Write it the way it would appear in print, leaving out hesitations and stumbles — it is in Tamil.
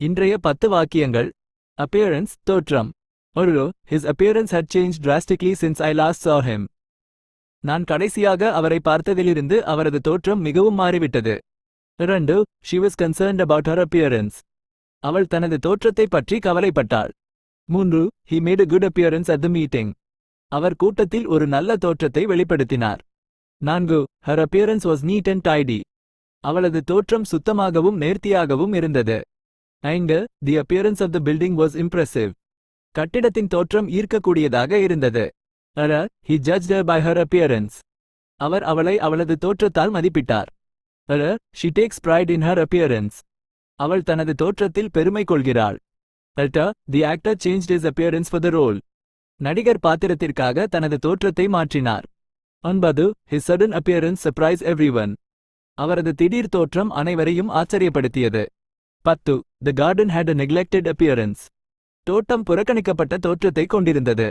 இன்றைய 10 வாக்கியங்கள். Appearance தோற்றம். ஒரு His appearance had changed drastically since I last saw him. நான் கடைசியாக அவரை பார்த்ததிலிருந்து அவரது தோற்றம் மிகவும் மாறிவிட்டது. 2. She was concerned about her appearance. அவள் தனது தோற்றத்தை பற்றி கவலைப்பட்டாள். 3. He made a good appearance at the meeting. அவர் கூட்டத்தில் ஒரு நல்ல தோற்றத்தை வெளிப்படுத்தினார். 4. Her appearance was neat and tidy. அவளது தோற்றம் சுத்தமாகவும் நேர்த்தியாகவும் இருந்தது. 5. The appearance of the building was impressive. கட்டிடத்தின் தோற்றம் ஈர்க்கக்கூடியதாக இருந்தது. 6. He judged her by her appearance. அவர் அவளை அவளது தோற்றத்தால் மதிப்பிட்டார். 7. She takes pride in her appearance. அவள் தனது தோற்றத்தில் பெருமை கொள்கிறாள். 8. The actor changed his appearance for the role. நடிகர் பாத்திரத்திற்காக தனது தோற்றத்தை மாற்றினார். 9. His sudden appearance surprised everyone. அவரது திடீர் தோற்றம் அனைவரையும் ஆச்சரியப்படுத்தியது. 10. The garden had a neglected appearance. தோட்டம் புறக்கணிக்கப்பட்ட தோற்றத்தை கொண்டிருந்தது.